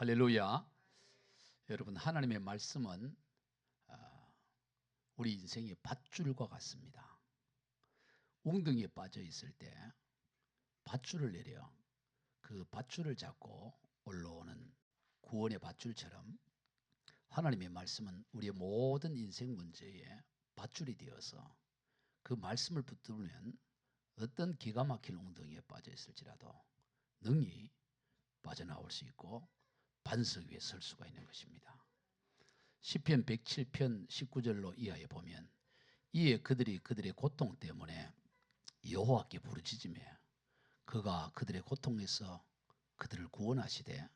할렐루야. 여러분, 하나님의 말씀은 우리 인생의 밧줄과 같습니다. 웅덩이에 빠져 있을 때 밧줄을 내려 그 밧줄을 잡고 올라오는 구원의 밧줄처럼 하나님의 말씀은 우리의 모든 인생 문제에 밧줄이 되어서 그 말씀을 붙들면 어떤 기가 막힌 웅덩이에 빠져 있을지라도 능히 빠져나올 수 있고 반석 위에 설 수가 있는 것입니다. 시편 107편 19절로 이하에 보면 이에 그들이 그들의 고통 때문에 여호와께 부르짖으며 그가 그들의 고통에서 그들을 구원하시되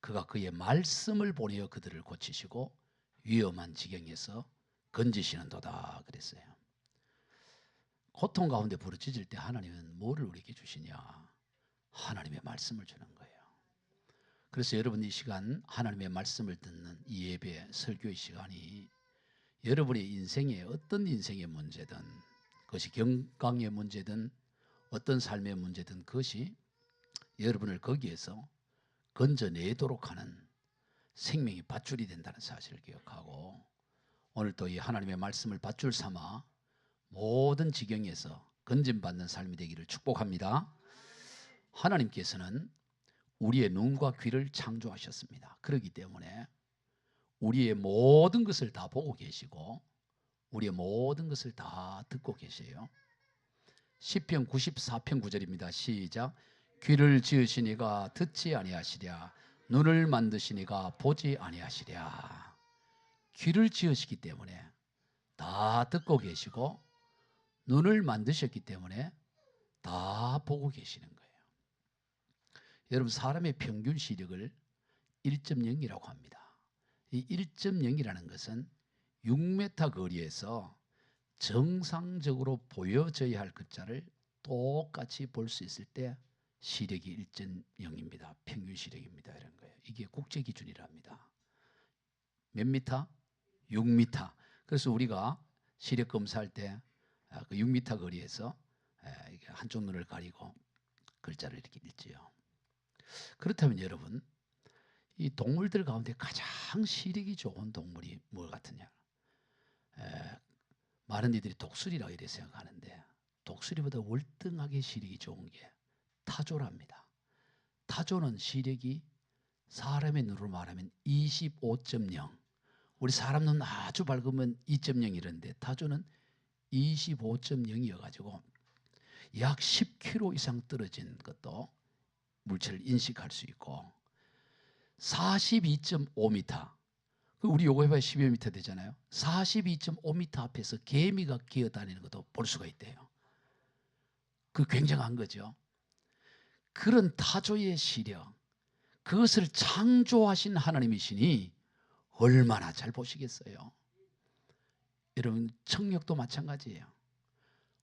그가 그의 말씀을 보내어 그들을 고치시고 위험한 지경에서 건지시는도다 그랬어요. 고통 가운데 부르짖을 때 하나님은 뭐를 우리에게 주시냐? 하나님의 말씀을 주는 거예요. 그래서 여러분, 이 시간 하나님의 말씀을 듣는 이 예배 설교의 시간이 여러분의 인생에 어떤 인생의 문제든, 그것이 건강의 문제든 어떤 삶의 문제든 그것이 여러분을 거기에서 건져내도록 하는 생명의 밧줄이 된다는 사실을 기억하고, 오늘 또 이 하나님의 말씀을 밧줄 삼아 모든 지경에서 건짐받는 삶이 되기를 축복합니다. 하나님께서는 우리의 눈과 귀를 창조하셨습니다. 그렇기 때문에 우리의 모든 것을 다 보고 계시고 우리의 모든 것을 다 듣고 계세요. 시편 94편 9절입니다. 시작. 귀를 지으시니가 듣지 아니하시랴, 눈을 만드시니가 보지 아니하시랴. 귀를 지으시기 때문에 다 듣고 계시고 눈을 만드셨기 때문에 다 보고 계시는 거예요. 여러분, 사람의 평균 시력을 1.0이라고 합니다. 이 1.0이라는 것은 6m 거리에서 정상적으로 보여져야 할 글자를 똑같이 볼 수 있을 때 시력이 1.0입니다. 평균 시력입니다. 이런 거예요. 이게 국제 기준이랍니다. 몇 미터? 6m. 그래서 우리가 시력 검사할 때 그 6m 거리에서 한쪽 눈을 가리고 글자를 이렇게 읽지요. 그렇다면 여러분, 이 동물들 가운데 가장 시력이 좋은 동물이 뭐 같으냐? 많은 이들이 독수리라고 이렇게 생각하는데 독수리보다 월등하게 시력이 좋은 게 타조랍니다. 타조는 시력이 사람의 눈으로 말하면 25.0. 우리 사람 눈 아주 밝으면 2.0 이런데 타조는 25.0이어가지고 약 10km 이상 떨어진 것도 물체를 인식할 수 있고 42.5m, 우리 요거 해봐야 12m 미터 되잖아요. 42.5m 앞에서 개미가 기어다니는 것도 볼 수가 있대요. 그 굉장한 거죠. 그런 타조의 시력, 그것을 창조하신 하나님이시니 얼마나 잘 보시겠어요. 여러분, 청력도 마찬가지예요.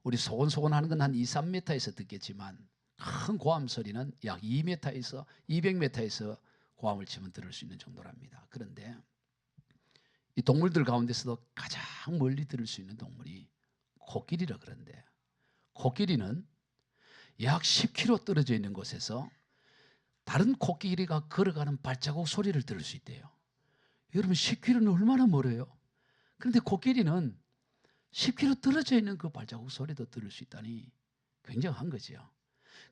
우리 소곤소곤 하는 건 한 2, 3m에서 듣겠지만 큰 고함 소리는 약 2m에서 200m에서 고함을 치면 들을 수 있는 정도랍니다. 그런데 이 동물들 가운데서도 가장 멀리 들을 수 있는 동물이 코끼리라 그러는데 코끼리는 약 10km 떨어져 있는 곳에서 다른 코끼리가 걸어가는 발자국 소리를 들을 수 있대요. 여러분, 10km는 얼마나 멀어요? 그런데 코끼리는 10km 떨어져 있는 그 발자국 소리도 들을 수 있다니 굉장한 거죠.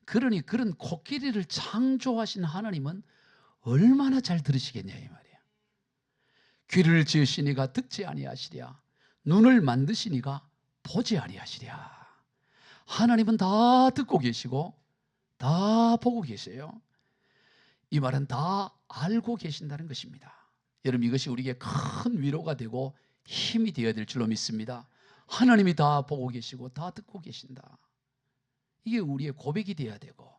그러니 그런 코끼리를 창조하신 하나님은 얼마나 잘 들으시겠냐 이 말이에요. 귀를 지으시니가 듣지 아니하시랴, 눈을 만드시니가 보지 아니하시랴. 하나님은 다 듣고 계시고 다 보고 계세요. 이 말은 다 알고 계신다는 것입니다. 여러분, 이것이 우리에게 큰 위로가 되고 힘이 되어야 될 줄로 믿습니다. 하나님이 다 보고 계시고 다 듣고 계신다. 이게 우리의 고백이 되어야 되고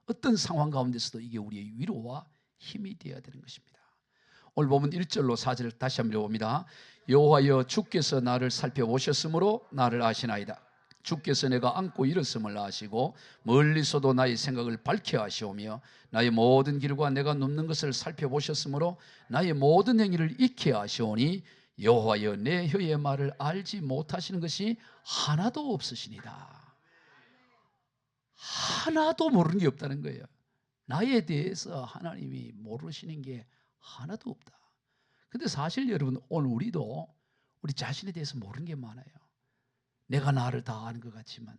어떤 상황 가운데서도 이게 우리의 위로와 힘이 되어야 되는 것입니다. 오늘 보면 1절로 4절을 다시 한번 읽어봅니다. 여호와여, 주께서 나를 살펴보셨으므로 나를 아시나이다. 주께서 내가 안고 일었음을 아시고 멀리서도 나의 생각을 밝혀 하시오며 나의 모든 길과 내가 눕는 것을 살펴보셨으므로 나의 모든 행위를 익히 아시오니 여호와여, 내 혀의 말을 알지 못하시는 것이 하나도 없으시니다. 하나도 모르는 게 없다는 거예요. 나에 대해서 하나님이 모르시는 게 하나도 없다. 근데 사실 여러분, 오늘 우리도 우리 자신에 대해서 모르는 게 많아요. 내가 나를 다 아는 것 같지만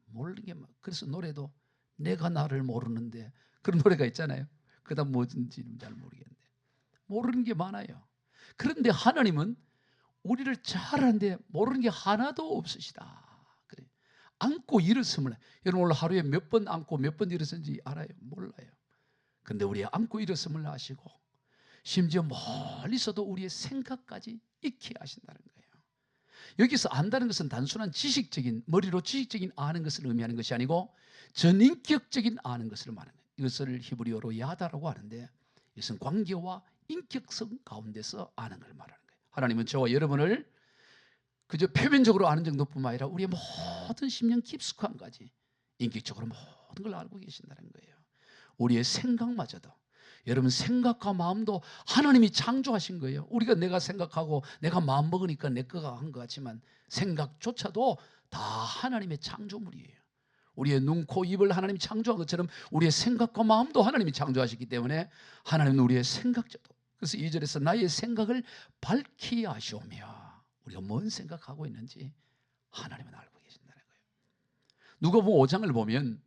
모르는 게 많아요. 그래서 노래도 내가 나를 모르는데, 그런 노래가 있잖아요. 그다음 뭐든지는 잘 모르겠는데, 모르는 게 많아요. 그런데 하나님은 우리를 잘 아는데 모르는 게 하나도 없으시다. 그래. 안고 일어섬을, 여러분 오늘 하루에 몇 번 안고 몇 번 일어선지 알아요? 몰라요. 근데 우리 안고 일어섬을 아시고, 심지어 멀리서도 우리의 생각까지 익히 하신다는 거예요. 여기서 안다는 것은 단순한 지식적인, 머리로 지식적인 아는 것을 의미하는 것이 아니고 전인격적인 아는 것을 말하는 거예요. 이것을 히브리어로 야다라고 하는데, 이것은 관계와 인격성 가운데서 아는 걸 말하는 거예요. 하나님은 저와 여러분을 그저 표면적으로 아는 정도뿐만 아니라 우리의 모든 심령 깊숙함까지 인격적으로 모든 걸 알고 계신다는 거예요. 우리의 생각마저도, 여러분 생각과 마음도 하나님이 창조하신 거예요. 우리가 내가 생각하고 내가 마음 먹으니까 내 거가 한 것 같지만 생각조차도 다 하나님의 창조물이에요. 우리의 눈, 코, 입을 하나님이 창조한 것처럼 우리의 생각과 마음도 하나님이 창조하셨기 때문에 하나님은 우리의 생각자도, 그래서 2절에서 나의 생각을 밝히 아시오며, 우리가 뭔 생각하고 있는지 하나님은 알고 계신다는 거예요. 누가복음 5장을 보면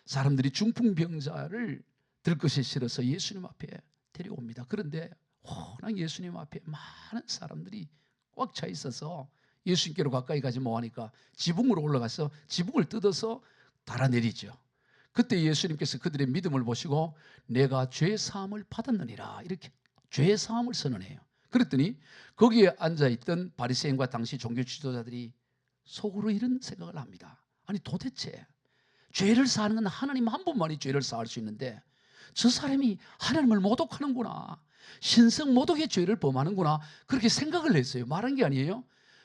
사람들이 중풍병자를 들것이 싫어서 예수님 앞에 데려옵니다. 그런데 워낙 예수님 앞에 많은 사람들이 꽉 차 있어서 예수님께로 가까이 가지 못하니까 지붕으로 올라가서 지붕을 뜯어서 달아내리죠. 그때 예수님께서 그들의 믿음을 보시고 내가 죄 사함을 받았느니라, 이렇게 죄 사함을 선언해요. 그랬더니 거기에 앉아있던 바리새인과 당시 종교 지도자들이 속으로 이런 생각을 합니다. 아니 도대체 죄를 사하는 건 하나님 한 분만이 죄를 사할 수 있는데 저 사람이 하나님을 모독하는구나, 신성 모독의 죄를 범하는구나, 그렇게 생각을 했어요. 말한 게 아니에요.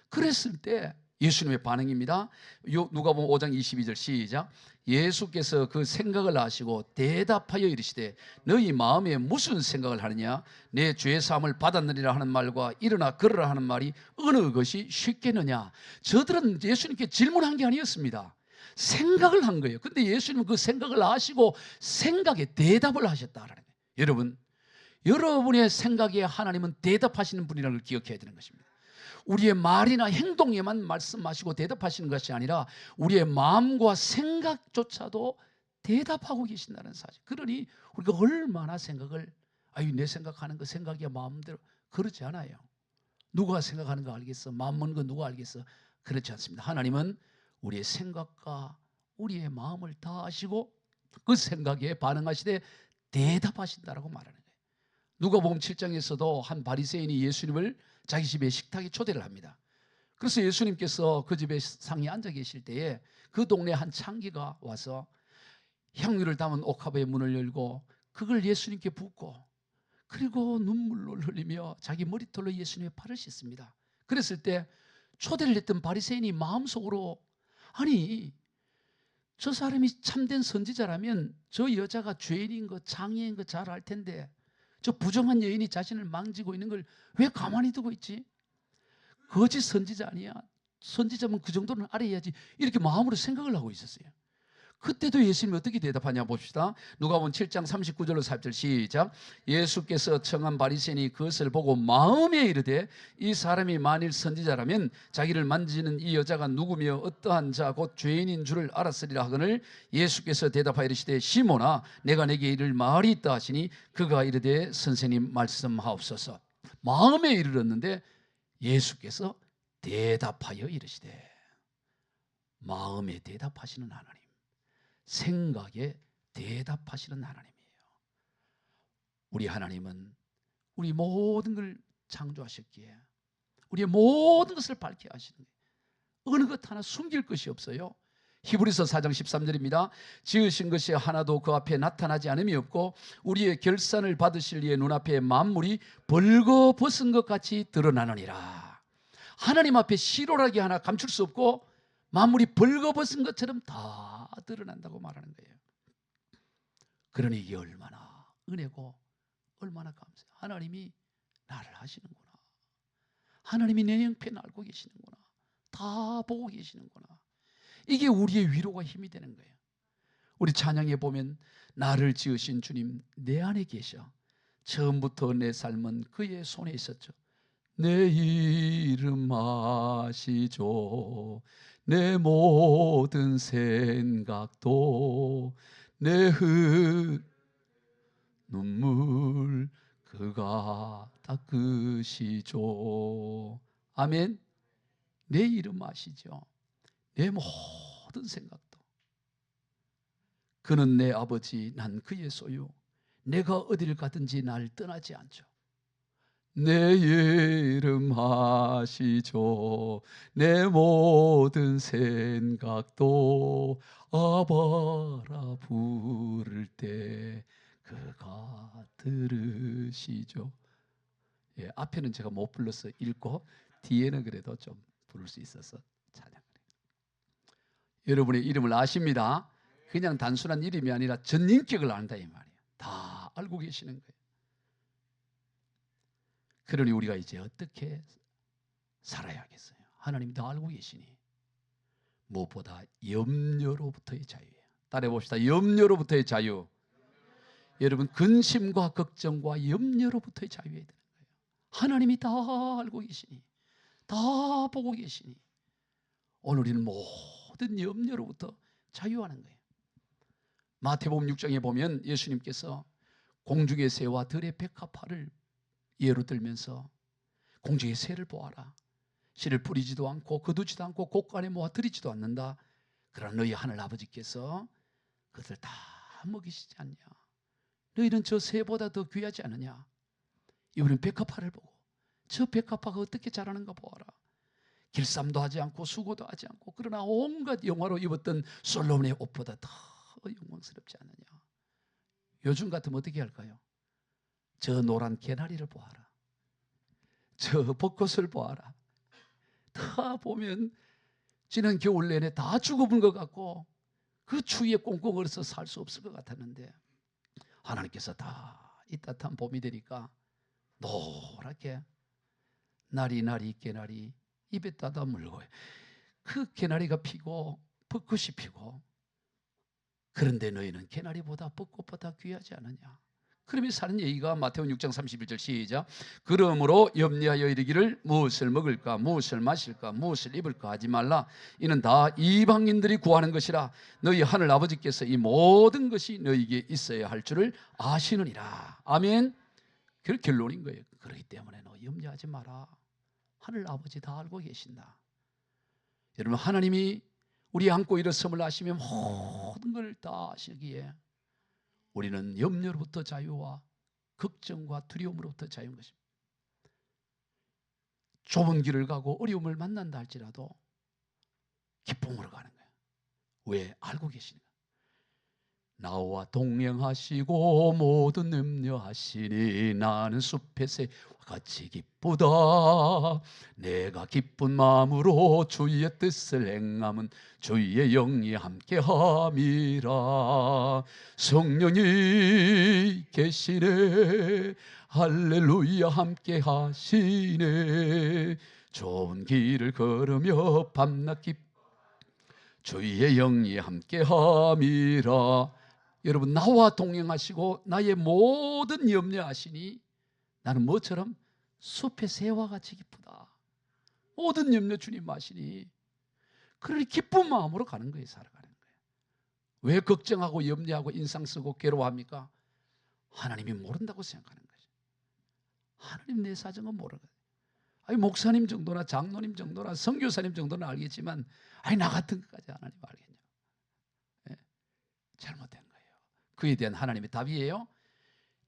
그랬을 때 예수님의 반응입니다. 누가복음 5장 22절 시작. 예수께서 그 생각을 아시고 대답하여 이르시되 너희 마음에 무슨 생각을 하느냐, 내 죄 사함을 받았느니라 하는 말과 일어나 걸으라 하는 말이 어느 것이 쉽겠느냐. 저들은 예수님께 질문한 게 아니었습니다. 생각을 한 거예요. 근데 예수님은 그 생각을 아시고 생각에 대답을 하셨다라는 거예요. 여러분, 여러분의 생각에 하나님은 대답하시는 분이라는 걸 기억해야 되는 것입니다. 우리의 말이나 행동에만 말씀하시고 대답하시는 것이 아니라 우리의 마음과 생각조차도 대답하고 계신다는 사실. 그러니 우리가 얼마나 생각을, 아유 내 생각하는 거 생각이야 마음대로, 그렇지 않아요. 누가 생각하는 거 알겠어? 마음 먹는 거 누가 알겠어? 그렇지 않습니다. 하나님은 우리의 생각과 우리의 마음을 다 아시고 그 생각에 반응하시되 대답하신다라고 말하는 거예요. 누가복음 7장에서도 한 바리새인이 예수님을 자기 집에 식탁에 초대를 합니다. 그래서 예수님께서 그 집에 상에 앉아 계실 때에 그 동네 한 창기가 와서 향유를 담은 옥합의 문을 열고 그걸 예수님께 붓고 그리고 눈물을 흘리며 자기 머리털로 예수님의 발을 씻습니다. 그랬을 때 초대를 했던 바리새인이 마음속으로, 아니 저 사람이 참된 선지자라면 저 여자가 죄인인 거 장애인 거 잘 알 텐데 저 부정한 여인이 자신을 망지고 있는 걸 왜 가만히 두고 있지? 거짓 선지자 아니야? 선지자면 그 정도는 알아야지, 이렇게 마음으로 생각을 하고 있었어요. 그때도 예수님이 어떻게 대답하냐 봅시다. 누가복음 7장 39절로 40절 시작. 예수께서 청한 바리새인이 그것을 보고 마음에 이르되 이 사람이 만일 선지자라면 자기를 만지는 이 여자가 누구며 어떠한 자 곧 죄인인 줄을 알았으리라 하거늘 예수께서 대답하여 이르시되 시몬아 내가 내게 이를 말이 있다 하시니 그가 이르되 선생님 말씀하옵소서. 마음에 이르렀는데 예수께서 대답하여 이르시되, 마음에 대답하시는 하나님, 생각에 대답하시는 하나님이에요. 우리 하나님은 우리 모든 걸 창조하셨기에 우리의 모든 것을 밝게 하시는 거예요. 어느 것 하나 숨길 것이 없어요. 히브리서 4장 13절입니다. 지으신 것이 하나도 그 앞에 나타나지 않음이 없고 우리의 결산을 받으실 이의 눈앞에 만물이 벌거벗은 것 같이 드러나느니라. 하나님 앞에 시로라기 하나 감출 수 없고 만물이 벌거벗은 것처럼 다 드러난다고 말하는 거예요. 그러니 이게 얼마나 은혜고 얼마나 감사해요. 하나님이 나를 하시는구나. 하나님이 내 형편 알고 계시는구나. 다 보고 계시는구나. 이게 우리의 위로가 힘이 되는 거예요. 우리 찬양에 보면 나를 지으신 주님 내 안에 계셔. 처음부터 내 삶은 그의 손에 있었죠. 내 이름 아시죠. 내 모든 생각도 내 눈물 그가 닦으시죠. 아멘. 내 이름 아시죠. 내 모든 생각도. 그는 내 아버지, 난 그의 소유. 내가 어디를 가든지 날 떠나지 않죠. 내 이름 아시죠. 내 모든 생각도 아바라 부를 때 그가 들으시죠. 예, 앞에는 제가 못 불러서 읽고 뒤에는 그래도 좀 부를 수 있어서 찬양을 해요. 여러분의 이름을 아십니다. 그냥 단순한 이름이 아니라 전인격을 안다 이 말이에요. 다 알고 계시는 거예요. 그러니 우리가 이제 어떻게 살아야겠어요? 하나님 다 알고 계시니 무엇보다 염려로부터의 자유예요. 따라해 봅시다. 염려로부터의 자유. 여러분, 근심과 걱정과 염려로부터의 자유해야 되는 거예요. 하나님이 다 알고 계시니, 다 보고 계시니 오늘 우리는 모든 염려로부터 자유하는 거예요. 마태복음 6장에 보면 예수님께서 공중의 새와 들의 백합화를 예로 들면서 공중의 새를 보아라. 씨를 뿌리지도 않고 거두지도 않고 곳간에 모아 들이지도 않는다. 그러나 너희 하늘 아버지께서 그것을 다 먹이시지 않냐. 너희는 저 새보다 더 귀하지 않느냐. 이번엔 백합화를 보고 저 백합화가 어떻게 자라는가 보아라. 길쌈도 하지 않고 수고도 하지 않고 그러나 온갖 영화로 입었던 솔로몬의 옷보다 더 영광스럽지 않느냐. 요즘 같으면 어떻게 할까요? 저 노란 개나리를 보아라. 저 벚꽃을 보아라. 다 보면 지난 겨울 내내 다 죽어본 것 같고 그 추위에 꽁꽁 얼어서 살 수 없을 것 같았는데 하나님께서 다 이 따뜻한 봄이 되니까 노랗게 나리 개나리 입에 따다 물고 그 개나리가 피고 벚꽃이 피고 그런데 너희는 개나리보다 벚꽃보다 귀하지 않느냐. 그러면서 하는 얘기가 마태복음 6장 31절 시작. 그러므로 염려하여 이르기를 무엇을 먹을까 무엇을 마실까 무엇을 입을까 하지 말라. 이는 다 이방인들이 구하는 것이라. 너희 하늘 아버지께서 이 모든 것이 너희에게 있어야 할 줄을 아시느니라. 아멘. 그 결론인 거예요. 그렇기 때문에 너 염려하지 마라. 하늘 아버지 다 알고 계신다. 여러분, 하나님이 우리 안고 일어섬을 아시면 모든 걸 다 아시기에 우리는 염려로부터 자유와 걱정과 두려움으로부터 자유인 것입니다. 좁은 길을 가고 어려움을 만난다 할지라도 기쁨으로 가는 거예요. 왜? 알고 계시니까. 나와 동행하시고 모든 염려하시니 나는 숲의 새와 같이 기쁘다. 내가 기쁜 마음으로 주의 뜻을 행함은 주의 영이 함께함이라. 성령이 계시네. 할렐루야 함께하시네. 좋은 길을 걸으며 밤낮 주의 영이 함께함이라. 여러분, 나와 동행하시고 나의 모든 염려하시니 나는 뭐처럼 숲의 새와 같이 기쁘다. 모든 염려 주님 아시니 그러니 기쁜 마음으로 가는 거예요. 살아가는 거예요. 왜 걱정하고 염려하고 인상 쓰고 괴로워합니까? 하나님이 모른다고 생각하는 거죠. 하나님 내 사정은 모르는 거예요. 아니, 목사님 정도나 장로님 정도나 선교사님 정도는 알겠지만 아니, 나 같은 것까지 하나님 알겠냐. 네? 잘못된 거예요. 그에 대한 하나님의 답이에요.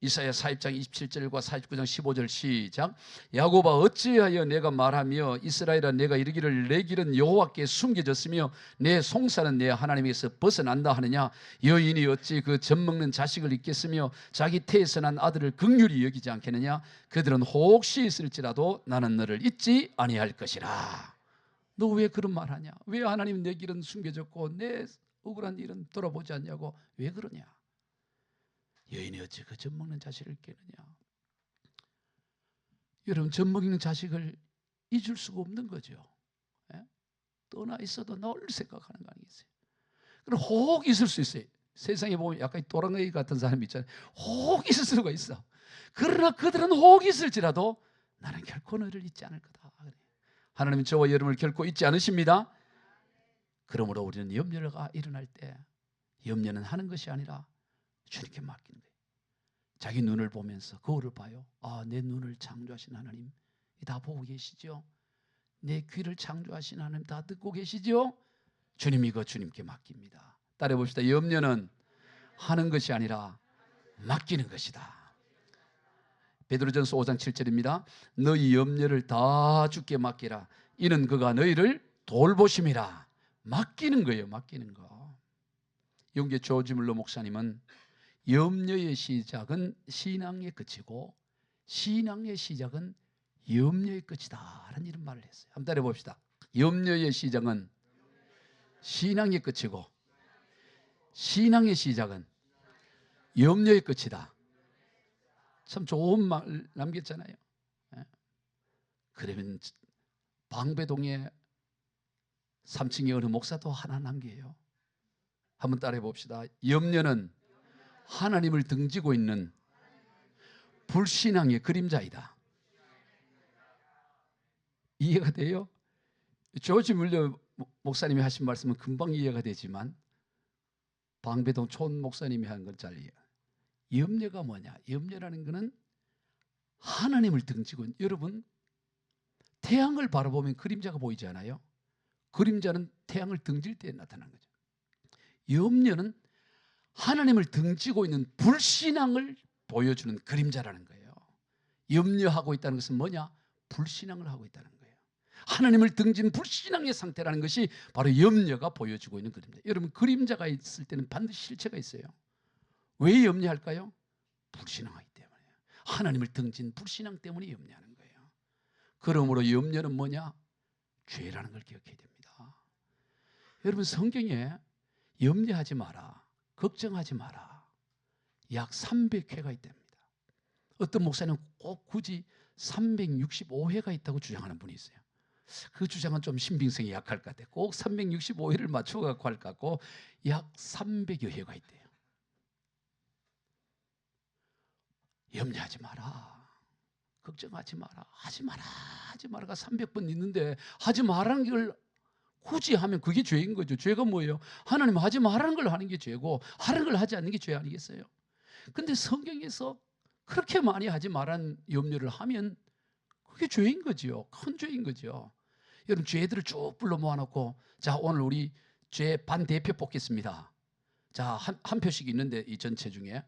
이사야 40장 27절과 49장 15절 시작. 야곱아 어찌하여 내가 말하며 이스라엘아 내가 이르기를 내 길은 여호와께 숨겨졌으며 내 송사는 내 하나님에게서 벗어난다 하느냐. 여인이 어찌 그 젖먹는 자식을 잊겠으며 자기 태에서 난 아들을 긍휼히 여기지 않겠느냐. 그들은 혹시 있을지라도 나는 너를 잊지 아니할 것이라. 너 왜 그런 말하냐. 왜 하나님 내 길은 숨겨졌고 내 억울한 일은 돌아보지 않냐고 왜 그러냐. 여인이 어찌 그 젖먹는 자식을 깨느냐. 여러분, 젖먹이는 자식을 잊을 수가 없는 거죠. 예? 떠나 있어도 늘 생각하는 거 아니겠어요? 그럼 혹 있을 수 있어요. 세상에 보면 약간 또랑이 같은 사람이 있잖아요. 혹 있을 수가 있어. 그러나 그들은 혹 있을지라도 나는 결코 너를 잊지 않을 거다. 하나님은 저와 여러분을 결코 잊지 않으십니다. 그러므로 우리는 염려가 일어날 때 염려는 하는 것이 아니라 주님께 맡기는 거예요. 자기 눈을 보면서 거울을 봐요. 아, 내 눈을 창조하신 하나님 다 보고 계시죠? 내 귀를 창조하신 하나님 다 듣고 계시죠? 주님, 이거 주님께 맡깁니다. 따라해 봅시다. 염려는 하는 것이 아니라 맡기는 것이다. 베드로전서 5장 7절입니다. 너희 염려를 다 주께 맡기라. 이는 그가 너희를 돌보심이라. 맡기는 거예요. 맡기는 거. 영계 조지 물러 목사님은 염려의 시작은 신앙의 끝이고 신앙의 시작은 염려의 끝이다 라는 이런 말을 했어요. 한번 따라해 봅시다. 염려의 시작은 신앙의 끝이고 신앙의 시작은 염려의 끝이다. 참 좋은 말 남겼잖아요. 그러면 방배동에 3층에 어느 목사도 하나 남겨요. 한번 따라해 봅시다. 염려는 하나님을 등지고 있는 불신앙의 그림자이다. 이해가 돼요? 조지 물려 목사님이 하신 말씀은 금방 이해가 되지만 방배동 촌 목사님이 한 건 잘 이해해요. 염려가 뭐냐? 염려라는 것은 하나님을 등지고 있는, 여러분 태양을 바라보면 그림자가 보이지 않아요? 그림자는 태양을 등질 때 나타나는 거죠. 염려는 하나님을 등지고 있는 불신앙을 보여주는 그림자라는 거예요. 염려하고 있다는 것은 뭐냐? 불신앙을 하고 있다는 거예요. 하나님을 등진 불신앙의 상태라는 것이 바로 염려가 보여주고 있는 그림자. 여러분 그림자가 있을 때는 반드시 실체가 있어요. 왜 염려할까요? 불신앙하기 때문에. 하나님을 등진 불신앙 때문에 염려하는 거예요. 그러므로 염려는 뭐냐? 죄라는 걸 기억해야 됩니다. 여러분 성경에 염려하지 마라, 걱정하지 마라 약 300회가 있답니다. 어떤 목사는 꼭 굳이 365회가 있다고 주장하는 분이 있어요. 그 주장은 좀 신빙성이 약할 것 같아요. 꼭 365회를 맞춰갖고 할 것 같고 약 300여 회가 있대요. 염려하지 마라, 걱정하지 마라, 하지 마라, 하지 마라가 300번 있는데 하지 말라는 걸 굳이 하면 그게 죄인 거죠. 죄가 뭐예요? 하나님 하지 말라는 걸 하는 게 죄고 하는 걸 하지 않는 게 죄 아니겠어요? 근데 성경에서 그렇게 많이 하지 말라는 염려를 하면 그게 죄인 거죠. 큰 죄인 거죠. 여러분 죄들을 쭉 불러 모아놓고 자 오늘 우리 죄 반대표 뽑겠습니다. 자 한 표씩 있는데 이 전체 중에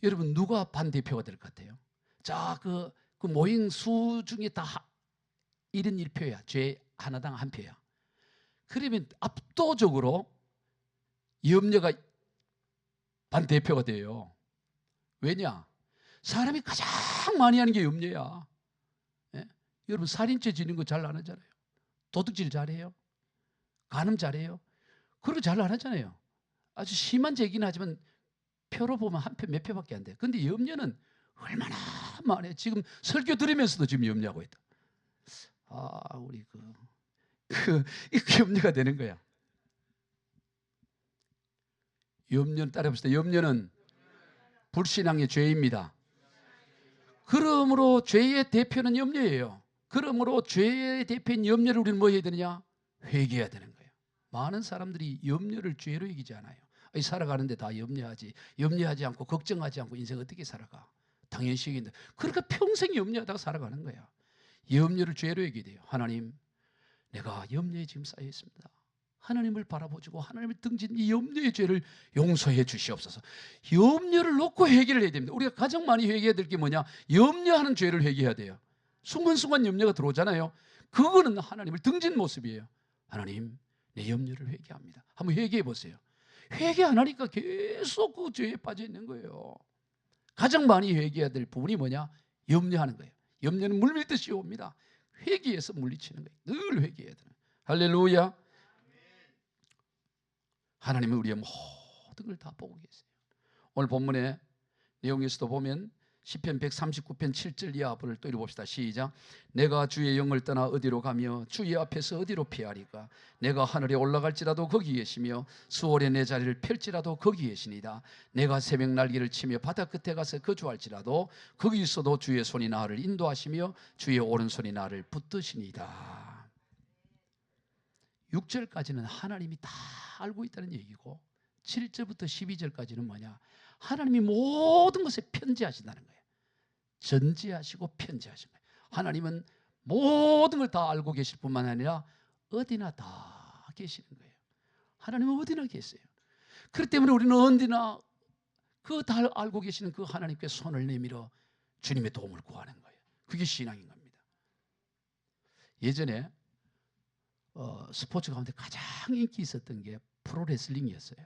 여러분 누가 반대표가 될 것 같아요? 자 그 모인 수 중에 다 1인 1표야. 죄 하나당 한 표야. 그러면 압도적으로 염려가 반대표가 돼요. 왜냐? 사람이 가장 많이 하는 게 염려야. 예? 여러분 살인죄 지는 거 잘 안 하잖아요. 도둑질 잘해요. 간음 잘해요. 그런 거 잘 안 하잖아요. 아주 심한 죄긴 하지만 표로 보면 한 표 몇 표밖에 안 돼요. 근데 염려는 얼마나 많아요. 지금 설교 들으면서도 지금 염려하고 있다. 아 우리 그 염려가 되는 거야. 염려는 따라해봅시다. 염려는 불신앙의 죄입니다. 그러므로 죄의 대표는 염려예요. 그러므로 죄의 대표인 염려를 우리는 뭐 해야 되느냐? 회개해야 되는 거예요. 많은 사람들이 염려를 죄로 여기지 않아요. 살아가는데 다 염려하지. 염려하지 않고 걱정하지 않고 인생 어떻게 살아가? 당연시기인데. 그러니까 평생 염려하다가 살아가는 거야. 염려를 죄로 여기게 돼요. 하나님, 내가 염려에 지금 쌓여 있습니다. 하나님을 바라보고 하나님을 등진 이 염려의 죄를 용서해 주시옵소서. 염려를 놓고 회개를 해야 됩니다. 우리가 가장 많이 회개해야 될 게 뭐냐? 염려하는 죄를 회개해야 돼요. 순간순간 염려가 들어오잖아요. 그거는 하나님을 등진 모습이에요. 하나님, 내 염려를 회개합니다. 한번 회개해 보세요. 회개 안 하니까 계속 그 죄에 빠져 있는 거예요. 가장 많이 회개해야 될 부분이 뭐냐? 염려하는 거예요. 염려는 물밀듯이 옵니다. 회개해서 물리치는 거예요. 늘 회개해야 되는 거예요. 할렐루야. 하나님은 우리의 모든 걸 다 보고 계세요. 오늘 본문의 내용에서도 보면 시편 139편 7절 이하 부를 또 읽어봅시다. 시작. 내가 주의 영을 떠나 어디로 가며 주의 앞에서 어디로 피하리까? 내가 하늘에 올라갈지라도 거기 계시며 수월에 내 자리를 펼지라도 거기 계시니다. 내가 새벽 날개를 치며 바다 끝에 가서 거주할지라도 거기 있어도 주의 손이 나를 인도하시며 주의 오른손이 나를 붙드시니다. 6절까지는 하나님이 다 알고 있다는 얘기고 7절부터 12절까지는 뭐냐? 하나님이 모든 것에 편지하신다는 거예요. 전지하시고 편지하신 거예요. 하나님은 모든 걸 다 알고 계실 뿐만 아니라 어디나 다 계시는 거예요. 하나님은 어디나 계세요. 그렇기 때문에 우리는 어디나 그 다 알고 계시는 그 하나님께 손을 내밀어 주님의 도움을 구하는 거예요. 그게 신앙인 겁니다. 예전에 스포츠 가운데 가장 인기 있었던 게 프로레슬링이었어요.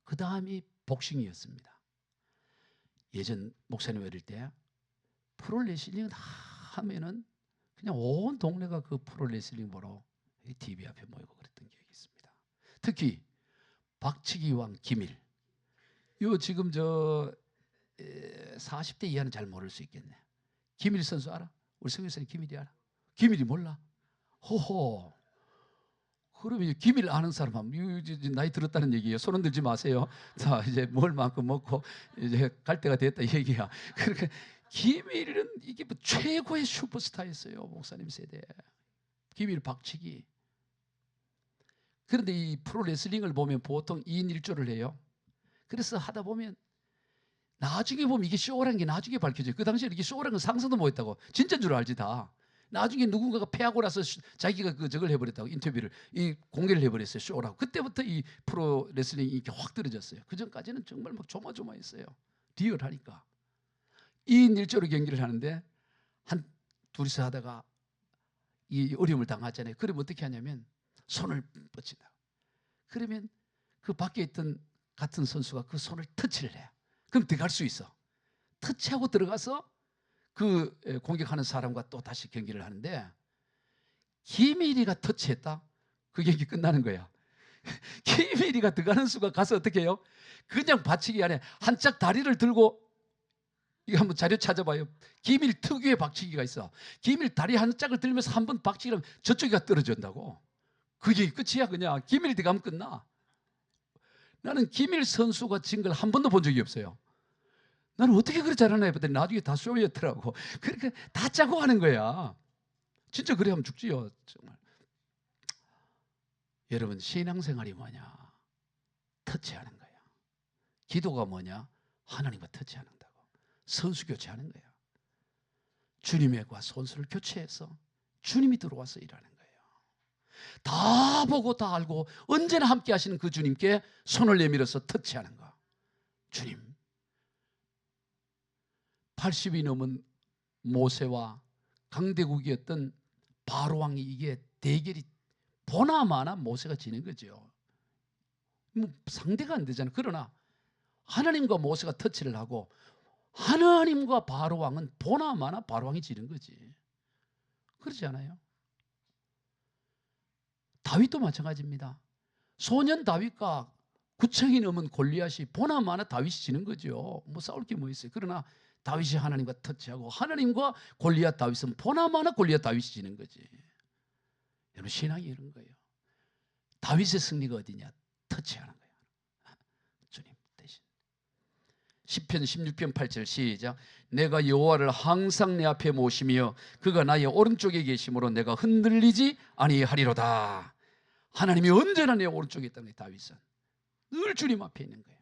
그 다음이 복싱이었습니다. 예전 목사님 어릴 때 프로레슬링 하면은 그냥 온 동네가 그 프로레슬링 보러 TV 앞에 모이고 그랬던 기억이 있습니다. 특히 박치기 왕 김일. 요 지금 저 40대 이하는 잘 모를 수 있겠네. 김일 선수 알아? 우리 성교사님 김일이 알아? 김일이 몰라? 호호. 그러면 김일 아는 사람 하면 나이 들었다는 얘기예요. 손 흔들지 마세요. 자, 이제 먹을 만큼 먹고 이제 갈 때가 됐다 이 얘기야. 그러니까 김일은 이게 뭐 최고의 슈퍼스타였어요. 목사님 세대. 김일 박치기. 그런데 이 프로레슬링을 보면 보통 2인 1조를 해요. 그래서 하다 보면 나중에 보면 이게 쇼라는 게 나중에 밝혀져요. 그 당시에 이게 쇼라는 건 상상도 못했다고. 진짜인 줄 알지 다. 나중에 누군가가 패하고 나서 자기가 저걸 해버렸다고 인터뷰를 공개를 해버렸어요. 쇼라고. 그때부터 이 프로 레슬링이 이렇게 확 떨어졌어요. 그 전까지는 정말 막 조마조마했어요. 리얼하니까. 2인 1조로 경기를 하는데 한 둘이서 하다가 이 어려움을 당하잖아요. 그러면 어떻게 하냐면 손을 뻗친다. 그러면 그 밖에 있던 같은 선수가 그 손을 터치를 해요. 그럼 들어갈 수 있어. 터치하고 들어가서 그 공격하는 사람과 또 다시 경기를 하는데 김일이가 터치했다? 그 경기 끝나는 거야. 김일이가 들어가는 수가 가서 어떻게 해요? 그냥 받치기 안에 한짝 다리를 들고 이거 한번 자료 찾아봐요. 김일 특유의 박치기가 있어. 김일 다리 한 짝을 들면서 한 번 박치기를 하면 저쪽이가 떨어진다고. 그게 끝이야 그냥. 김일 들어가면 끝나. 나는 김일 선수가 진 걸 한 번도 본 적이 없어요. 나는 어떻게 그렇게 잘하나 했더니 나중에 다 쇼였더라고. 그러니까 다 짜고 하는 거야. 진짜 그래 하면 죽지요. 정말. 여러분 신앙생활이 뭐냐? 터치하는 거야. 기도가 뭐냐? 하나님과 터치하는다고. 선수 교체하는 거야. 주님과 선수를 교체해서 주님이 들어와서 일하는 거예요. 다 보고 다 알고 언제나 함께 하시는 그 주님께 손을 내밀어서 터치하는 거. 주님. 80이 넘은 모세와 강대국이었던 바로왕이 이게 대결이 보나마나 모세가 지는 거죠. 뭐 상대가 안 되잖아요. 그러나 하나님과 모세가 터치를 하고 하나님과 바로왕은 보나마나 바로왕이 지는 거지. 그렇지 않아요? 다윗도 마찬가지입니다. 소년 다윗과 9천이 넘은 골리앗이 보나마나 다윗이 지는 거죠. 뭐 싸울 게 뭐 있어요. 그러나 다윗이 하나님과 터치하고 하나님과 골리앗 다윗은 보나마나 골리앗 다윗이 지는 거지. 여러분 신앙이 이런 거예요. 다윗의 승리가 어디냐? 터치하는 거예요. 주님 대신. 시편 16편 8절 시작. 내가 여호와를 항상 내 앞에 모시며 그가 나의 오른쪽에 계심으로 내가 흔들리지 아니하리로다. 하나님이 언제나 내 오른쪽에 있다는 거예요. 다윗은 늘 주님 앞에 있는 거예요.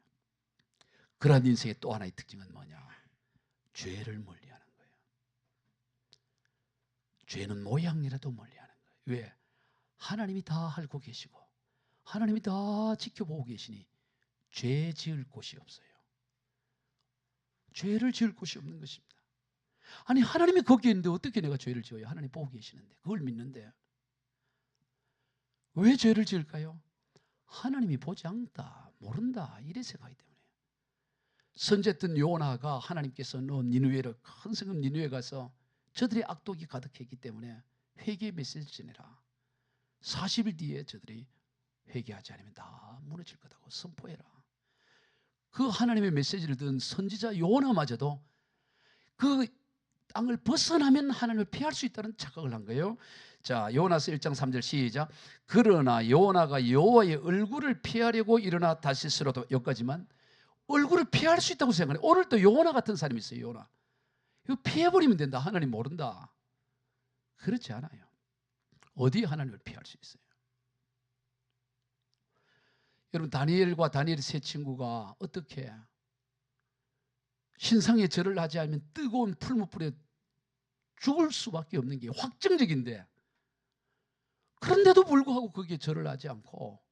그러한 인생의 또 하나의 특징은 뭐냐? 죄를 멀리하는 거예요. 죄는 모양이라도 멀리하는 거예요. 왜? 하나님이 다 알고 계시고 하나님이 다 지켜보고 계시니 죄 지을 곳이 없어요. 죄를 지을 곳이 없는 것입니다. 아니 하나님이 거기에 있는데 어떻게 내가 죄를 지어요? 하나님 보고 계시는데 그걸 믿는데 왜 죄를 지을까요? 하나님이 보지 않다, 모른다 이래 생각하기 때문에. 선지했던 요나가 하나님께서 넣은 니느웨를 큰 성읍 니느웨 가서 저들의 악독이 가득했기 때문에 회개의 메시지를 전해라. 40일 뒤에 저들이 회개하지 않으면 다 무너질 거다고 선포해라. 그 하나님의 메시지를 듣는 선지자 요나마저도 그 땅을 벗어나면 하나님을 피할 수 있다는 착각을 한 거예요. 자, 요나서 1장 3절 시작. 그러나 요나가 여호와의 얼굴을 피하려고 일어나 다시스로도 여기까지만 얼굴을 피할 수 있다고 생각해요. 오늘 또 요나 같은 사람이 있어요. 요나. 이거 피해버리면 된다. 하나님 모른다. 그렇지 않아요. 어디에 하나님을 피할 수 있어요? 여러분, 다니엘과 다니엘의 세 친구가 어떻게 신상에 절을 하지 않으면 뜨거운 풀무불에 죽을 수밖에 없는 게 확정적인데, 그런데도 불구하고 거기에 절을 하지 않고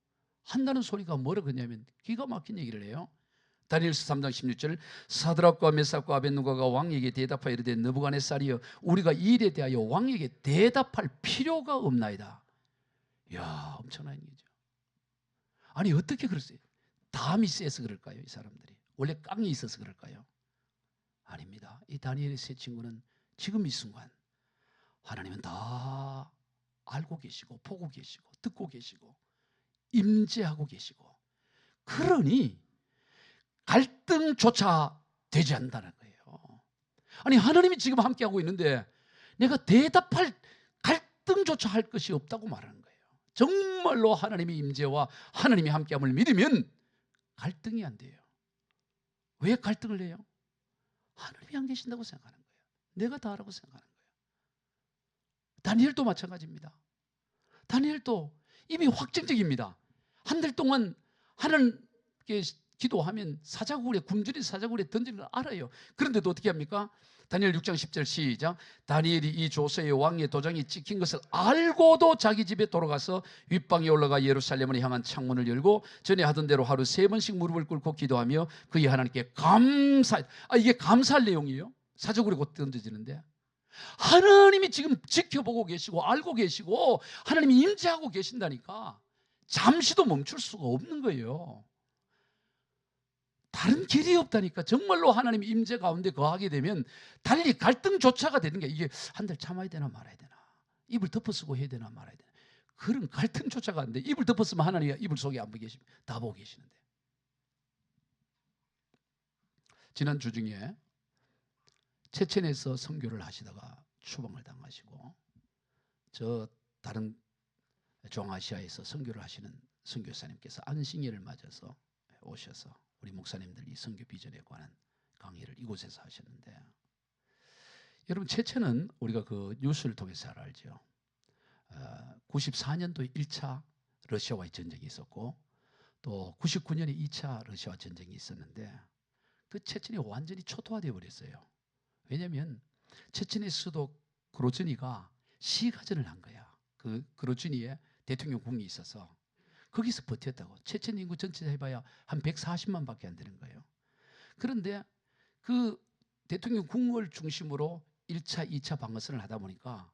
한다는 소리가 뭐라 그러냐면 기가 막힌 얘기를 해요. 다니엘서 3장 16절 사드락과 메삭과 아벳느고가 왕에게 대답하여 이르되 느부갓네살이여 우리가 이 일에 대하여 왕에게 대답할 필요가 없나이다. 이야, 엄청난 얘기죠. 아니 어떻게 그랬어요? 담이 세서 그럴까요? 이 사람들이 원래 깡이 있어서 그럴까요? 아닙니다. 이 다니엘의 세 친구는 지금 이 순간 하나님은 다 알고 계시고 보고 계시고 듣고 계시고 임재하고 계시고, 그러니 갈등조차 되지 않는다는 거예요. 아니 하나님이 지금 함께하고 있는데 내가 대답할 갈등조차 할 것이 없다고 말하는 거예요. 정말로 하나님의 임재와 하나님이 함께함을 믿으면 갈등이 안 돼요. 왜 갈등을 해요? 하나님이 안 계신다고 생각하는 거예요. 내가 다 하라고 생각하는 거예요. 다니엘도 마찬가지입니다. 다니엘도 이미 확정적입니다. 한 달 동안 하나님께 기도하면 사자굴에 굶주린 사자굴에 던지는 걸 알아요. 그런데도 어떻게 합니까? 다니엘 6장 10절 시작. 다니엘이 이 조서의 왕의 도장이 찍힌 것을 알고도 자기 집에 돌아가서 윗방에 올라가 예루살렘을 향한 창문을 열고 전에 하던 대로 하루 3번씩 무릎을 꿇고 기도하며 그의 하나님께 감사. 이게 감사할 내용이에요. 사자굴에 곧 던져지는데 하나님이 지금 지켜보고 계시고 알고 계시고 하나님이 임재하고 계신다니까 잠시도 멈출 수가 없는 거예요. 다른 길이 없다니까. 정말로 하나님이 임재 가운데 거하게 되면 달리 갈등조차가 되는 게, 이게 한 달 참아야 되나 말아야 되나, 입을 덮어쓰고 해야 되나 말아야 되나, 그런 갈등조차가 안 돼. 입을 덮었으면 하나님이 이불 속에 안 보고 계십니다. 다 보고 계시는데. 지난 주 중에 체첸에서 선교를 하시다가 추방을 당하시고 저 다른 중앙아시아에서 선교를 하시는 선교사님께서 안식일을 맞아서 오셔서 우리 목사님들이 선교 비전에 관한 강의를 이곳에서 하셨는데, 여러분 체첸은 우리가 그 뉴스를 통해서 잘 알죠. 94년도에 1차 러시아와의 전쟁이 있었고 또 99년에 2차 러시아와 전쟁이 있었는데 그 체첸이 완전히 초토화되어 버렸어요. 왜냐하면 체첸의 수도 그로즈니가 시가전을 한 거야. 그 그로즈니에 대통령궁이 있어서 거기서 버텼다고. 체첸 인구 전체 해봐야 한 140만 밖에 안 되는 거예요. 그런데 그 대통령궁을 중심으로 1차, 2차 방어선을 하다 보니까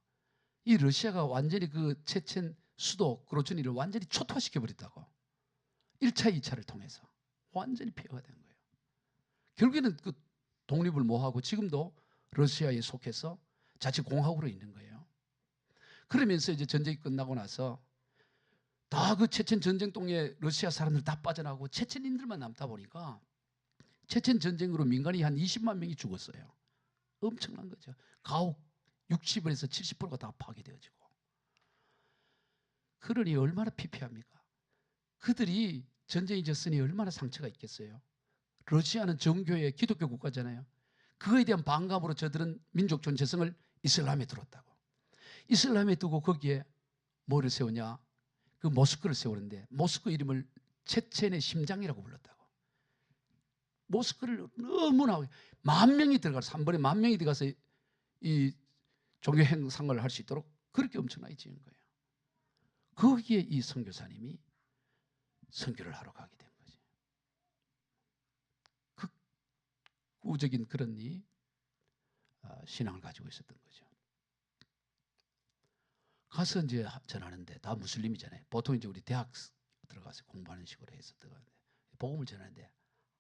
이 러시아가 완전히 그 체첸 수도 그로즈니를 완전히 초토화시켜버렸다고. 1차, 2차를 통해서 완전히 폐허가 된 거예요. 결국에는 그 독립을 못하고 지금도 러시아에 속해서 자치공화국으로 있는 거예요. 그러면서 이제 전쟁이 끝나고 나서 다 그 체첸 전쟁통에 러시아 사람들 다 빠져나가고 체첸인들만 남다 보니까 체첸 전쟁으로 민간이 한 20만 명이 죽었어요. 엄청난 거죠. 가옥 60에서 70%가 다 파괴되어지고. 그러니 얼마나 피폐합니까? 그들이 전쟁이 졌으니 얼마나 상처가 있겠어요. 러시아는 정교의 기독교 국가잖아요. 그거에 대한 반감으로 저들은 민족 전체성을 이슬람에 들었다고. 이슬람에 두고 거기에 뭐를 세우냐? 그 모스크를 세우는데 모스크 이름을 체첸의 심장이라고 불렀다고. 모스크를 너무나 10,000명이 들어가서 한 번에 10,000명이 들어가서 이 종교 행상을 할 수 있도록 그렇게 엄청나게 지은 거예요. 거기에 이 선교사님이 선교를 하러 가게 된 거지. 극우적인 그런 신앙을 가지고 있었던 거죠. 가서 이제 전하는데 다 무슬림이잖아요. 보통 이제 우리 대학 들어가서 공부하는 식으로 해서 들어가는데 복음을 전하는데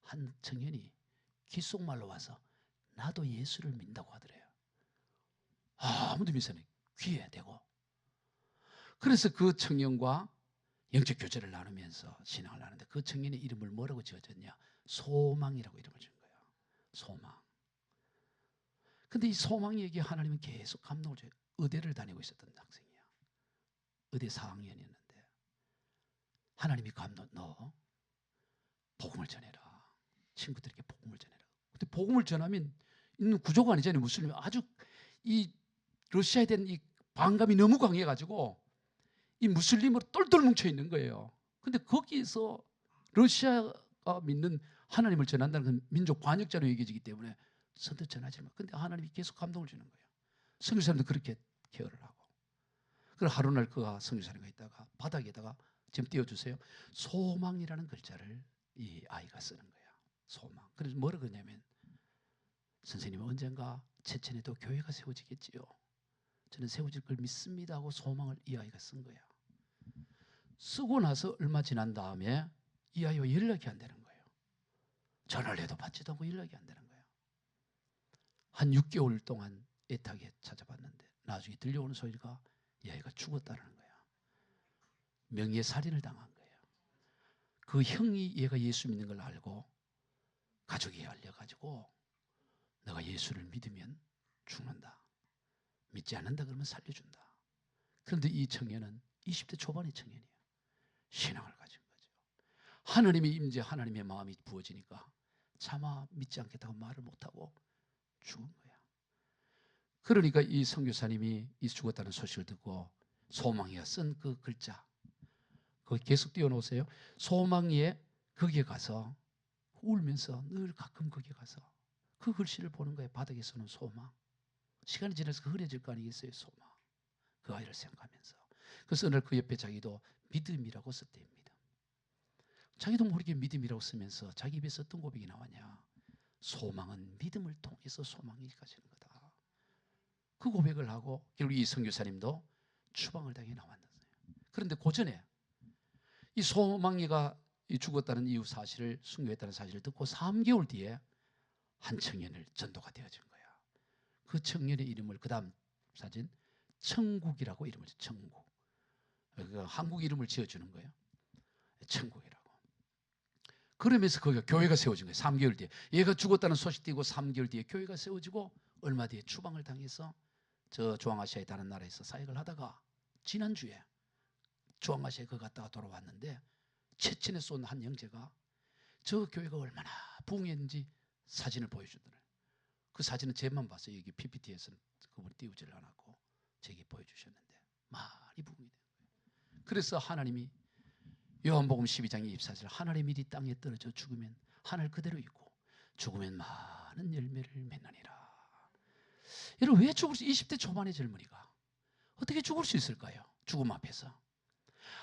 한 청년이 귓속말로 와서 나도 예수를 믿는다고 하더래요. 아무도 믿으니 귀에 대고. 그래서 그 청년과 영적 교제를 나누면서 신앙을 하는데 그 청년의 이름을 뭐라고 지어줬냐? 소망이라고 이름을 준 거예요. 소망. 근데 이 소망 얘기에 하나님은 계속 감동을 줘요. 의대를 다니고 있었던 학생이야. 의대 4학년이었는데 하나님이 감동, 너 복음을 전해라. 친구들에게 복음을 전해라. 근데 복음을 전하면 있는 구조가 아니잖아요. 무슬림 아주 이 러시아에 대한 이 반감이 너무 강해가지고 이 무슬림으로 똘똘 뭉쳐 있는 거예요. 근데 거기에서 러시아가 믿는 하나님을 전한다는 건 민족 반역자로 여겨지기 때문에 선뜻 전하지 마. 근데 하나님이 계속 감동을 주는 거예요. 선교사님도 그렇게 케어를 하고. 그리고 하루날 그가 선교사님과 있다가 바닥에다가 지금 띄워주세요. 소망이라는 글자를 이 아이가 쓰는 거야. 소망. 그래서 뭐라 그러냐면 선생님 언젠가 체천에도 교회가 세워지겠지요. 저는 세워질 걸 믿습니다 하고 소망을 이 아이가 쓴 거야. 쓰고 나서 얼마 지난 다음에 이 아이와 연락이 안 되는 거예요. 전화를 해도 받지도 않고 연락이 안 되는 거예요. 한 6개월 동안 애타게 찾아봤는데 나중에 들려오는 소리가 이 아이가 죽었다는 거야. 명예살인을 당한 거예요. 그 형이 얘가 예수 믿는 걸 알고 가족이 알려가지고 너가 예수를 믿으면 죽는다. 믿지 않는다 그러면 살려준다. 그런데 이 청년은 20대 초반의 청년이에요. 신앙을 가진 거죠. 하나님의 임재, 하나님의 마음이 부어지니까 차마 믿지 않겠다고 말을 못하고 죽은 거야. 그러니까 이 선교사님이 이 죽었다는 소식을 듣고 소망이가 쓴 그 글자 거기 계속 띄워놓으세요. 소망이에 거기에 가서 울면서 늘 가끔 거기에 가서 그 글씨를 보는 거예요. 바닥에 서는 소망. 시간이 지나서 흐려질 거 아니겠어요. 소망. 그 아이를 생각하면서. 그래서 어느 날 그 옆에 자기도 믿음이라고 썼답니다. 자기도 모르게 믿음이라고 쓰면서 자기 입에서 어떤 고백이 나왔냐. 소망은 믿음을 통해서 소망이 가지는 거다. 그 고백을 하고 결국 이 선교사님도 추방을 당해 나왔어요. 그런데 그 전에 이 소망이가 죽었다는 이유 사실을 순교했다는 사실을 듣고 3개월 뒤에 한 청년을 전도가 되어진 거야. 그 청년의 이름을 그 다음 사진 천국이라고 이름을 지어. 천국. 그러니까 한국 이름을 지어주는 거예요. 천국이라고. 그러면서 거기가 교회가 세워진 거예요. 3개월 뒤에. 얘가 죽었다는 소식 띄고 3개월 뒤에 교회가 세워지고 얼마 뒤에 추방을 당해서 저 중앙아시아의 다른 나라에서 사역을 하다가 지난주에 중앙아시아에 그 갔다가 돌아왔는데 체친에 쏜 한 형제가 저 교회가 얼마나 부흥했는지 사진을 보여주더래요. 그 사진은 제만 봤어요. 여기 PPT에서는 그걸 띄우지를 않았고 제게 보여주셨는데 많이 부흥이 된 거예요. 그래서 하나님이 요한복음 12장 24절 하늘의 밀이 땅에 떨어져 죽으면 하늘 그대로 있고 죽으면 많은 열매를 맺느니라. 여러분 왜 죽을 수 20대 초반의 젊은이가 어떻게 죽을 수 있을까요? 죽음 앞에서.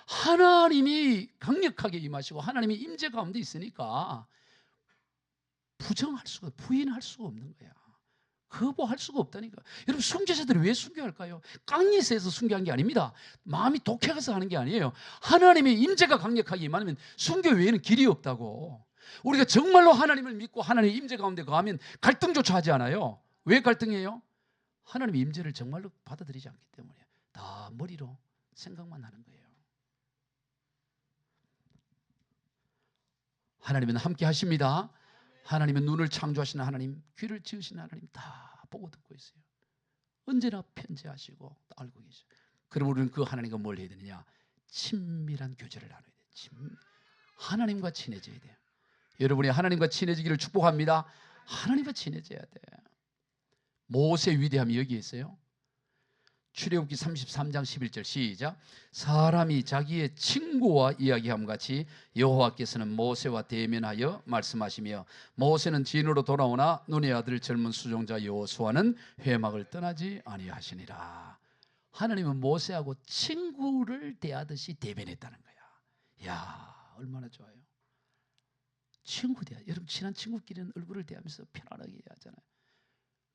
하나님이 강력하게 임하시고 하나님이 임재 가운데 있으니까 부정할 수가 부인할 수가 없는 거야. 거부할 수가 없다니까. 여러분 순교자들이 왜 순교할까요? 깡이 세서 순교한 게 아닙니다. 마음이 독해가서 하는 게 아니에요. 하나님의 임재가 강력하게 임하면 순교 외에는 길이 없다고. 우리가 정말로 하나님을 믿고 하나님의 임재 가운데 가면 갈등조차 하지 않아요. 왜 갈등해요? 하나님의 임재를 정말로 받아들이지 않기 때문에 다 머리로 생각만 하는 거예요. 하나님은 함께 하십니다. 하나님은 눈을 창조하시는 하나님, 귀를 지으시는 하나님 다 보고 듣고 있어요. 언제나 편지하시고 알고 계셔요. 그럼 우리는 그 하나님과 뭘 해야 되느냐? 친밀한 교제를 나눠야 돼요. 하나님과 친해져야 돼요. 여러분이 하나님과 친해지기를 축복합니다. 하나님과 친해져야 돼요. 모세의 위대함이 여기에 있어요. 출애굽기 33장 11절 시작. 사람이 자기의 친구와 이야기함 같이 여호와께서는 모세와 대면하여 말씀하시며 모세는 진으로 돌아오나 눈의 아들 젊은 수종자 여호수아는 회막을 떠나지 아니하시니라. 하나님은 모세하고 친구를 대하듯이 대변했다는 거야. 야, 얼마나 좋아요. 친구 대하. 여러분 친한 친구끼리는 얼굴을 대하면서 편안하게 하잖아요.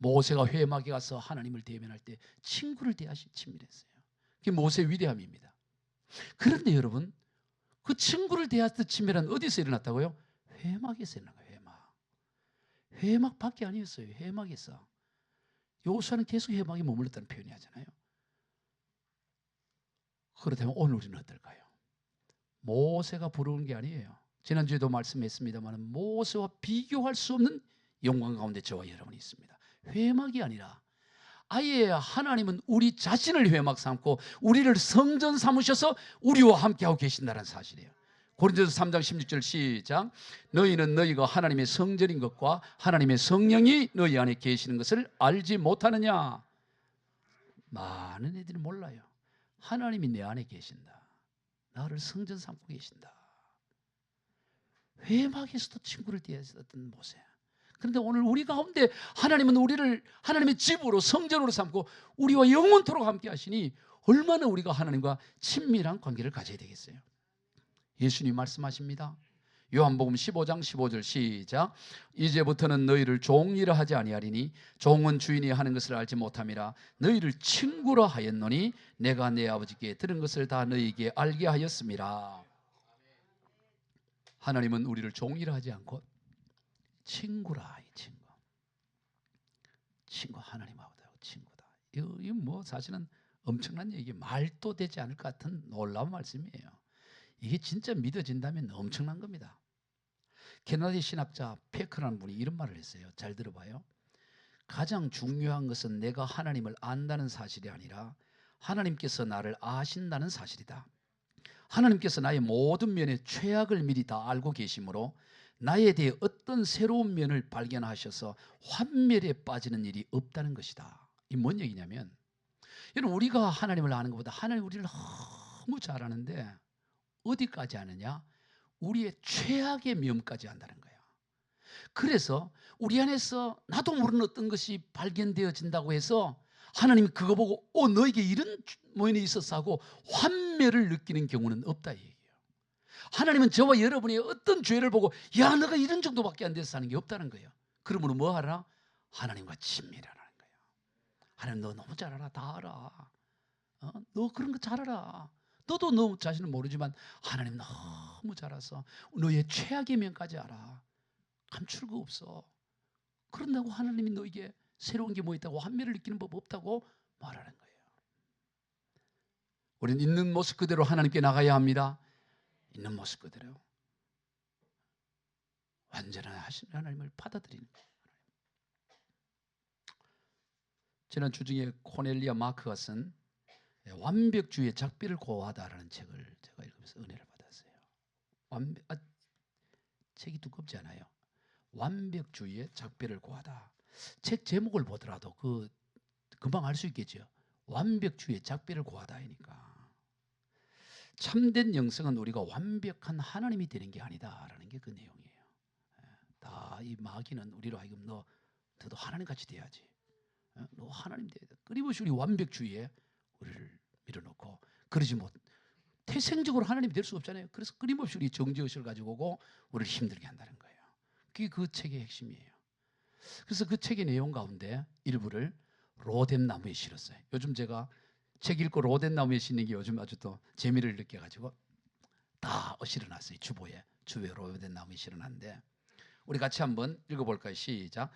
모세가 회막에 가서 하나님을 대면할 때 친구를 대하시 친밀했어요. 그게 모세의 위대함입니다. 그런데 여러분 그 친구를 대하듯 친밀한 어디서 일어났다고요? 회막에서 일어난 거예요. 회막 밖에 아니었어요. 회막에서. 여호수아는 계속 회막에 머물렀다는 표현이 하잖아요. 그렇다면 오늘 우리는 어떨까요? 모세가 부르는 게 아니에요. 지난주에도 말씀했습니다만 모세와 비교할 수 없는 영광 가운데 저와 여러분이 있습니다. 회막이 아니라 아예 하나님은 우리 자신을 회막 삼고 우리를 성전 삼으셔서 우리와 함께하고 계신다는 사실이에요. 고린도서 3장 16절 시작. 너희는 너희가 하나님의 성전인 것과 하나님의 성령이 너희 안에 계시는 것을 알지 못하느냐. 많은 애들이 몰라요. 하나님이 내 안에 계신다. 나를 성전 삼고 계신다. 회막에서도 친구를 대했었던 모세. 그런데 오늘 우리 가운데 하나님은 우리를 하나님의 집으로 성전으로 삼고 우리와 영원토록 함께 하시니 얼마나 우리가 하나님과 친밀한 관계를 가져야 되겠어요. 예수님 말씀하십니다. 요한복음 15장 15절 시작. 이제부터는 너희를 종이라 하지 아니하리니 종은 주인이 하는 것을 알지 못함이라. 너희를 친구라 하였노니 내가 내 아버지께 들은 것을 다 너희에게 알게 하였음이라. 하나님은 우리를 종이라 하지 않고 친구라. 친구 하나님하고 친구다. 이거 뭐 사실은 엄청난 얘기, 말도 되지 않을 것 같은 놀라운 말씀이에요. 이게 진짜 믿어진다면 엄청난 겁니다. 캐나다 신학자 페크라는 분이 이런 말을 했어요. 잘 들어봐요. 가장 중요한 것은 내가 하나님을 안다는 사실이 아니라 하나님께서 나를 아신다는 사실이다. 하나님께서 나의 모든 면의 최악을 미리 다 알고 계시므로 나에 대해 어떤 새로운 면을 발견하셔서 환멸에 빠지는 일이 없다는 것이다. 이 뭔 얘기냐면, 여러분, 우리가 하나님을 아는 것보다 하나님 우리를 너무 잘 아는데 어디까지 아느냐? 우리의 최악의 면까지 안다는 거예요. 그래서 우리 안에서 나도 모르는 어떤 것이 발견되어진다고 해서 하나님이 그거 보고 너에게 이런 모양이 있었어 하고 환멸을 느끼는 경우는 없다 이 얘기예요. 하나님은 저와 여러분의 어떤 죄를 보고 야 너가 이런 정도밖에 안 돼서 하는 게 없다는 거예요. 그러므로 뭐 하라? 하나님과 친밀하라는 거예요. 하나님 너 너무 잘 알아. 다 알아. 너 그런 거 잘 알아. 너도 너 자신은 모르지만 하나님 너무 잘 알아서 너의 최악의 면까지 알아. 감출 거 없어. 그런다고 하나님이 너에게 새로운 게 뭐 있다고 환멸을 느끼는 법 없다고 말하는 거예요. 우리는 있는 모습 그대로 하나님께 나가야 합니다. 있는 모습 그대로 완전한 하신 하나님을 받아들이는 거예요. 지난 주중에 코넬리아 마크가 쓴 완벽주의의 작비를 고하다라는 책을 제가 읽으면서 은혜를 받았어요. 책이 두껍지 않아요. 완벽주의의 작비를 고하다. 책 제목을 보더라도 금방 알 수 있겠죠. 완벽주의의 작비를 고하다이니까. 참된 영성은 우리가 완벽한 하나님이 되는 게 아니다라는 게 그 내용이에요. 다 이 마귀는 우리로 하여금 너도 하나님같이 돼야지. 너 하나님 돼야 돼. 끊임없이 우리 완벽주의에 우리를 밀어넣고 그러지 못. 태생적으로 하나님이 될 수 없잖아요. 그래서 끊임없이 우리 정죄의식을 가지고 오고 우리를 힘들게 한다는 거예요. 그게 그 책의 핵심이에요. 그래서 그 책의 내용 가운데 일부를 로뎀 나무에 실었어요. 요즘 제가 책 읽고 로뎀 나무에 싣는 게 요즘 아주 또 재미를 느껴가지고 다 실어놨어요. 주보에 로뎀 나무에 실어놨는데 우리 같이 한번 읽어볼까요? 시작.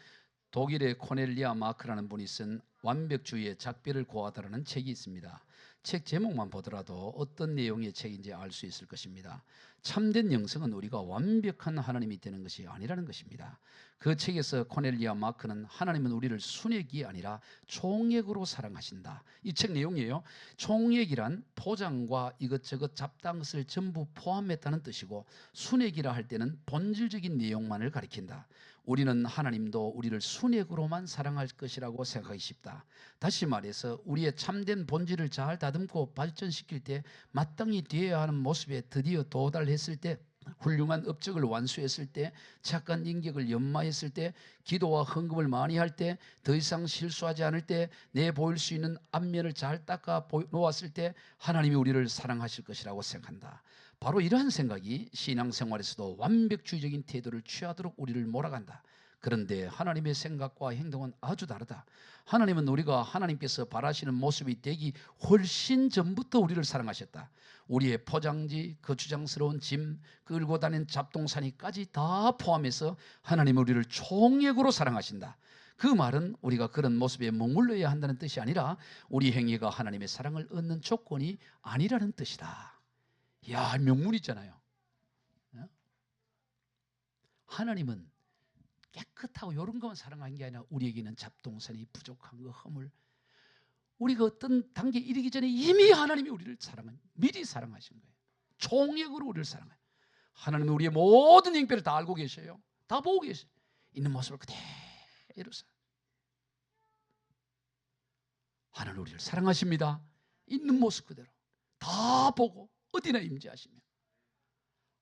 독일의 코넬리아 마크라는 분이 쓴 완벽주의의 작비를 고하다라는 책이 있습니다. 책 제목만 보더라도 어떤 내용의 책인지 알 수 있을 것입니다. 참된 영성은 우리가 완벽한 하나님이 되는 것이 아니라는 것입니다. 그 책에서 코넬리아 마크는 하나님은 우리를 순액이 아니라 총액으로 사랑하신다. 이 책 내용이에요. 총액이란 포장과 이것저것 잡다한 것을 전부 포함했다는 뜻이고 순액이라 할 때는 본질적인 내용만을 가리킨다. 우리는 하나님도 우리를 순액으로만 사랑할 것이라고 생각하기 쉽다. 다시 말해서 우리의 참된 본질을 잘 다듬고 발전시킬 때 마땅히 되어야 하는 모습에 드디어 도달했을 때 훌륭한 업적을 완수했을 때 착한 인격을 연마했을 때 기도와 헌금을 많이 할 때 더 이상 실수하지 않을 때 내 보일 수 있는 앞면을 잘 닦아 놓았을 때 하나님이 우리를 사랑하실 것이라고 생각한다. 바로 이러한 생각이 신앙생활에서도 완벽주의적인 태도를 취하도록 우리를 몰아간다. 그런데 하나님의 생각과 행동은 아주 다르다. 하나님은 우리가 하나님께서 바라시는 모습이 되기 훨씬 전부터 우리를 사랑하셨다. 우리의 포장지, 거추장스러운 짐, 끌고 다니는 잡동사니까지 다 포함해서 하나님은 우리를 총액으로 사랑하신다. 그 말은 우리가 그런 모습에 머물러야 한다는 뜻이 아니라 우리 행위가 하나님의 사랑을 얻는 조건이 아니라는 뜻이다. 야, 명문이잖아요. 하나님은 깨끗하고 이런 것만 사랑한 게 아니라 우리에게는 잡동사니 부족한 거 허물, 우리가 어떤 단계에 이르기 전에 이미 하나님이 우리를 미리 사랑하신 거예요. 총력으로 우리를 사랑해요. 하나님은 우리의 모든 형편을 다 알고 계셔요. 다 보고 계셔요. 있는 모습을 그대로 하나님 우리를 사랑하십니다. 있는 모습 그대로 다 보고 어디나 임재하시며,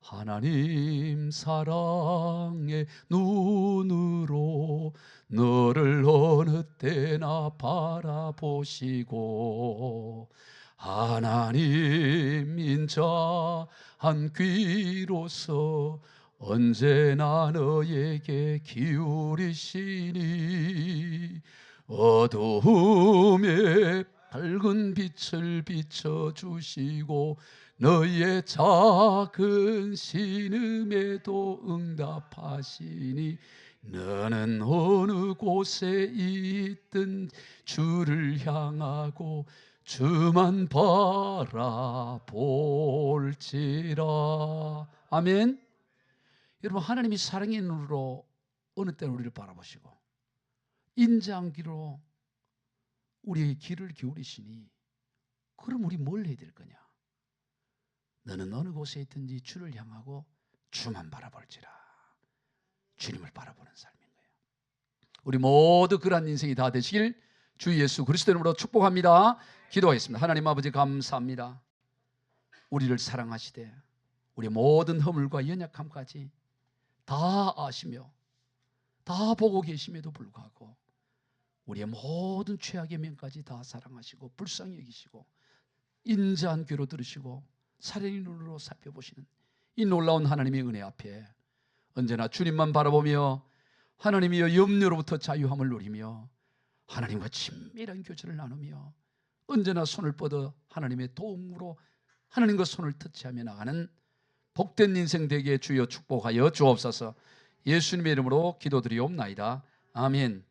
하나님 사랑의 눈으로 너를 어느 때나 바라보시고, 하나님 인자한 귀로서 언제나 너에게 기울이시니 어두움에 밝은 빛을 비춰주시고 너의 작은 신음에도 응답하시니, 너는 어느 곳에 있든 주를 향하고 주만 바라볼지라. 아멘. 여러분, 하나님이 사랑의 눈으로 어느 때는 우리를 바라보시고 인자한 귀로 우리의 귀를 기울이시니, 그럼 우리 뭘 해야 될 거냐? 너는 어느 곳에 있든지 주를 향하고 주만 바라볼지라. 주님을 바라보는 삶인 거예요. 우리 모두 그러한 인생이 다 되시길 주 예수 그리스도 이름으로 축복합니다. 기도하겠습니다. 하나님 아버지, 감사합니다. 우리를 사랑하시되 우리 모든 허물과 연약함까지 다 아시며 다 보고 계심에도 불구하고 우리의 모든 죄악의 면까지 다 사랑하시고 불쌍히 여기시고 인자한 귀로 들으시고 사랑의 눈으로 살펴보시는 이 놀라운 하나님의 은혜 앞에 언제나 주님만 바라보며 하나님이여 염려로부터 자유함을 누리며 하나님과 친밀한 교제를 나누며 언제나 손을 뻗어 하나님의 도움으로 하나님과 손을 터치하며 나가는 복된 인생 되게 주여 축복하여 주옵소서. 예수님의 이름으로 기도드리옵나이다. 아멘.